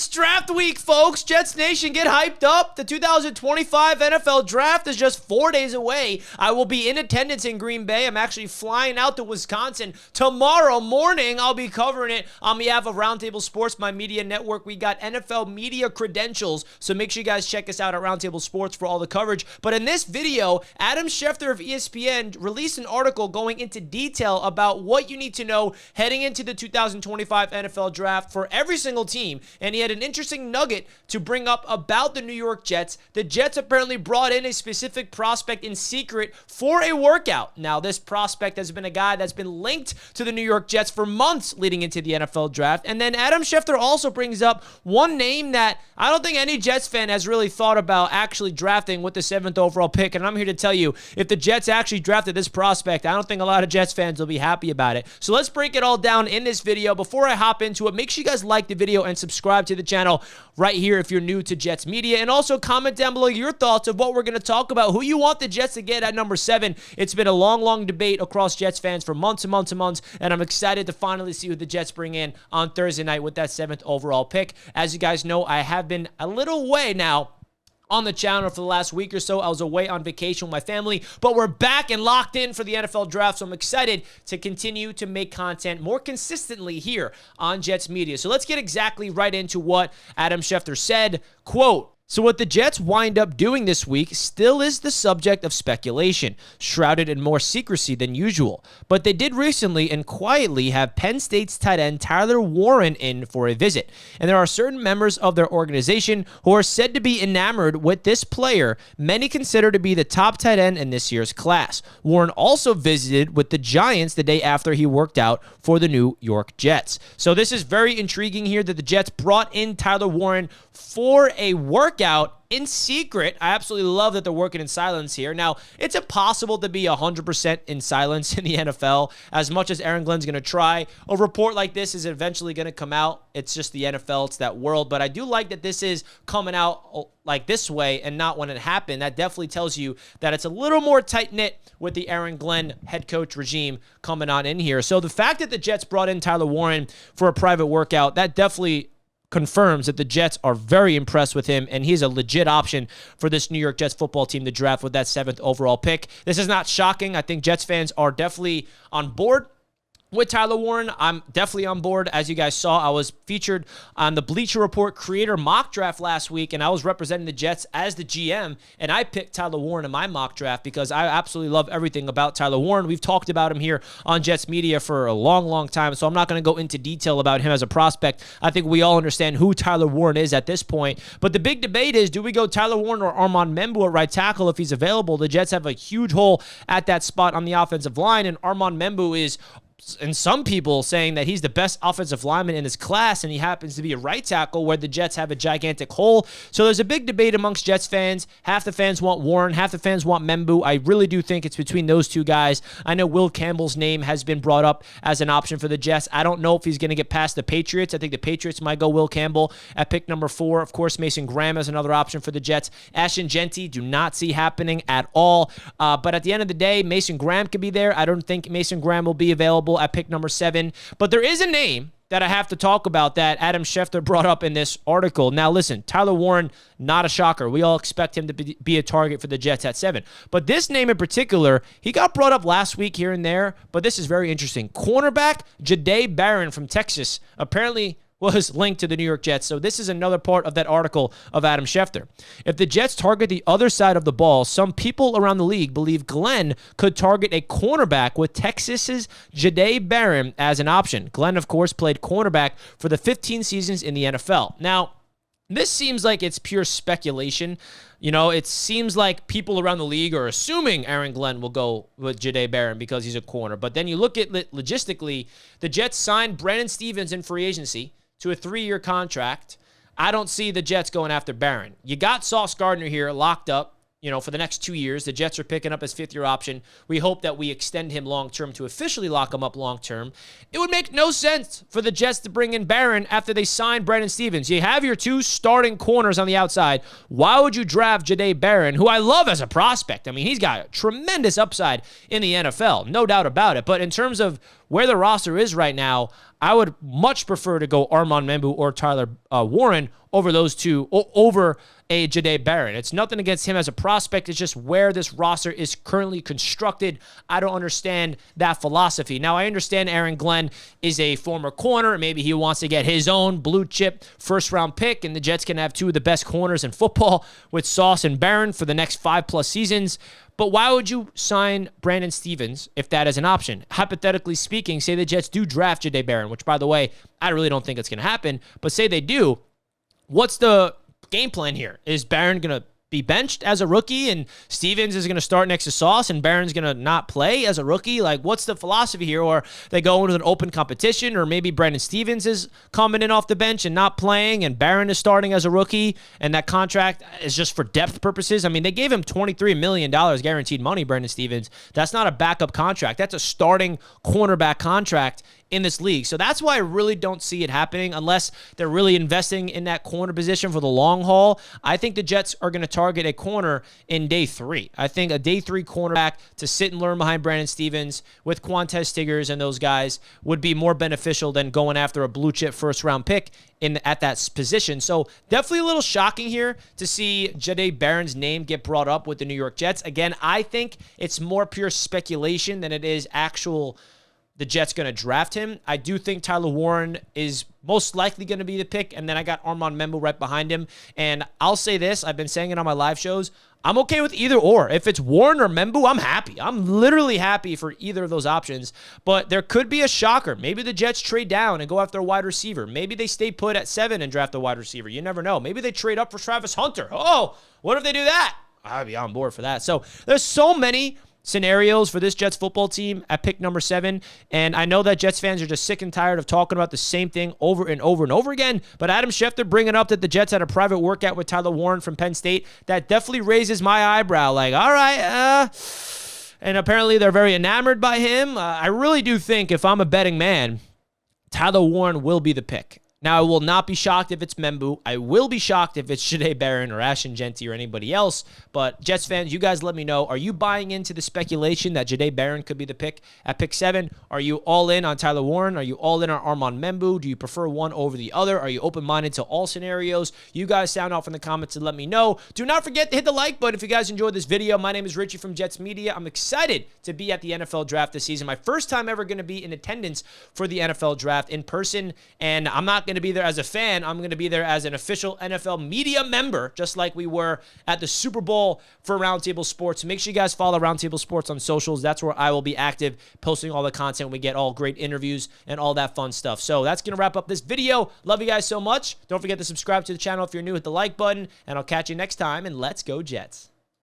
It's draft week, folks. Jets Nation, get hyped up. The 2025 NFL Draft is just 4 days away. I will be in attendance in Green Bay. I'm actually flying out to Wisconsin tomorrow morning. I'll be covering it on behalf of Roundtable Sports, my media network. We got NFL media credentials, so make sure you guys check us out at Roundtable Sports for all the coverage. But in this video, Adam Schefter of ESPN released an article going into detail about what you need to know heading into the 2025 NFL Draft for every single team. And he had an interesting nugget to bring up about the New York Jets. The Jets apparently brought in a specific prospect in secret for a workout. Now, this prospect has been a guy that's been linked to the New York Jets for months leading into the NFL Draft. And then Adam Schefter also brings up one name that I don't think any Jets fan has really thought about actually drafting with the 7th overall pick. And I'm here to tell you, if the Jets actually drafted this prospect, I don't think a lot of Jets fans will be happy about it. So let's break it all down in this video. Before I hop into it, make sure you guys like the video and subscribe to the channel right here if you're new to Jets Media. And also comment down below your thoughts of what we're going to talk about, who you want the Jets to get at number 7. It's been a long debate across Jets fans for months and months and months, and I'm excited to finally see who the Jets bring in on Thursday night with that 7th overall pick. As you guys know, I have been a little away now on the channel for the last week or so. I was away on vacation with my family, but we're back and locked in for the NFL Draft, so I'm excited to continue to make content more consistently here on Jets Media. So let's get exactly right into what Adam Schefter said. Quote, "So what the Jets wind up doing this week still is the subject of speculation, shrouded in more secrecy than usual. But they did recently and quietly have Penn State's tight end Tyler Warren in for a visit. And there are certain members of their organization who are said to be enamored with this player, many consider to be the top tight end in this year's class. Warren also visited with the Giants the day after he worked out for the New York Jets." So this is very intriguing here that the Jets brought in Tyler Warren for a workout in secret. I absolutely love that they're working in silence here. Now, it's impossible to be 100% in silence in the NFL. As much as Aaron Glenn's going to try, a report like this is eventually going to come out. It's just the NFL. It's that world. But I do like that this is coming out like this way and not when it happened. That definitely tells you that it's a little more tight-knit with the Aaron Glenn head coach regime coming on in here. So the fact that the Jets brought in Tyler Warren for a private workout, that definitely confirms that the Jets are very impressed with him, and he's a legit option for this New York Jets football team to draft with that 7th overall pick. This is not shocking. I think Jets fans are definitely on board with Tyler Warren. I'm definitely on board. As you guys saw, I was featured on the Bleacher Report Creator mock draft last week, and I was representing the Jets as the GM, and I picked Tyler Warren in my mock draft because I absolutely love everything about Tyler Warren. We've talked about him here on Jets Media for a long time, so I'm not going to go into detail about him as a prospect. I think we all understand who Tyler Warren is at this point, but the big debate is, do we go Tyler Warren or Armand Membu at right tackle if he's available? The Jets have a huge hole at that spot on the offensive line, and Armand Membu is, and some people saying that he's the best offensive lineman in his class, and he happens to be a right tackle where the Jets have a gigantic hole. So there's a big debate amongst Jets fans. Half the fans want Warren, half the fans want Membu. I really do think it's between those two guys. I know Will Campbell's name has been brought up as an option for the Jets. I don't know if he's going to get past the Patriots. I think the Patriots might go Will Campbell at pick number 4. Of course, Mason Graham is another option for the Jets. Ashton Genty, do not see happening at all. But at the end of the day, Mason Graham could be there. I don't think Mason Graham will be available at pick number 7. But there is a name that I have to talk about that Adam Schefter brought up in this article. Now listen, Tyler Warren, not a shocker. We all expect him to be a target for the Jets at 7. But this name in particular, he got brought up last week here and there, but this is very interesting. Cornerback Jadae Barron from Texas apparently was linked to the New York Jets. So this is another part of that article of Adam Schefter. If the Jets target the other side of the ball, some people around the league believe Glenn could target a cornerback with Texas's Jadae Barron as an option. Glenn, of course, played cornerback for the 15 seasons in the NFL. Now, this seems like it's pure speculation. You know, it seems like people around the league are assuming Aaron Glenn will go with Jadae Barron because he's a corner. But then you look at logistically, the Jets signed Brandon Stephens in free agency to a 3-year contract. I don't see the Jets going after Barron. You got Sauce Gardner here locked up, for the next 2 years. The Jets are picking up his 5th-year option. We hope that we extend him long-term to officially lock him up long-term. It would make no sense for the Jets to bring in Barron after they signed Brandon Stephens. You have your 2 starting corners on the outside. Why would you draft Jadae Barron, who I love as a prospect? I mean, he's got a tremendous upside in the NFL, no doubt about it. But in terms of where the roster is right now, I would much prefer to go Armand Membu or Tyler Warren over those two, over a Jadae Barron. It's nothing against him as a prospect. It's just where this roster is currently constructed. I don't understand that philosophy. Now, I understand Aaron Glenn is a former corner. Maybe he wants to get his own blue chip first-round pick, and the Jets can have two of the best corners in football with Sauce and Barron for the next 5+ seasons. But why would you sign Brandon Stephens if that is an option? Hypothetically speaking, say the Jets do draft Jadae Barron, which, by the way, I really don't think it's going to happen, but say they do, what's the game plan here? Is Barron going to be benched as a rookie and Stephens is going to start next to Sauce and Barron's going to not play as a rookie? Like, what's the philosophy here? Or they go into an open competition, or maybe Brandon Stephens is coming in off the bench and not playing and Barron is starting as a rookie and that contract is just for depth purposes. I mean, they gave him $23 million guaranteed money, Brandon Stephens. That's not a backup contract. That's a starting cornerback contract in this league. So that's why I really don't see it happening unless they're really investing in that corner position for the long haul. I think the Jets are going to target a corner in day 3. I think a day 3 cornerback to sit and learn behind Brandon Stephens with Quantez Stiggers and those guys would be more beneficial than going after a blue chip first round pick at that position. So definitely a little shocking here to see Jadae Barron's name get brought up with the New York Jets. Again, I think it's more pure speculation than it is actual the Jets going to draft him. I do think Tyler Warren is most likely going to be the pick, and then I got Armand Membu right behind him. And I'll say this, I've been saying it on my live shows, I'm okay with either or. If it's Warren or Membu, I'm happy. I'm literally happy for either of those options. But there could be a shocker. Maybe the Jets trade down and go after a wide receiver. Maybe they stay put at 7 and draft a wide receiver. You never know. Maybe they trade up for Travis Hunter. Oh, what if they do that? I'd be on board for that. So there's so many scenarios for this Jets football team at pick number 7, and I know that Jets fans are just sick and tired of talking about the same thing over and over and over again, but Adam Schefter bringing up that the Jets had a private workout with Tyler Warren from Penn State, that definitely raises my eyebrow, like, all right, and apparently they're very enamored by him. I really do think if I'm a betting man, Tyler Warren will be the pick. Now, I will not be shocked if it's Membu. I will be shocked if it's Jadae Barron or Ashton Genty or anybody else. But Jets fans, you guys let me know. Are you buying into the speculation that Jadae Barron could be the pick at pick 7? Are you all in on Tyler Warren? Are you all in on Armand Membu? Do you prefer one over the other? Are you open-minded to all scenarios? You guys sound off in the comments and let me know. Do not forget to hit the like button if you guys enjoyed this video. My name is Richie from Jets Media. I'm excited to be at the NFL Draft this season. My first time ever going to be in attendance for the NFL Draft in person, and I'm not going to be there as a fan. I'm going to be there as an official NFL media member, just like we were at the Super Bowl for Roundtable Sports. Make sure you guys follow Roundtable Sports on socials. That's where I will be active, posting all the content. We get all great interviews and all that fun stuff. So that's going to wrap up this video. Love you guys so much. Don't forget to subscribe to the channel if you're new. Hit the like button, and I'll catch you next time, and let's go Jets.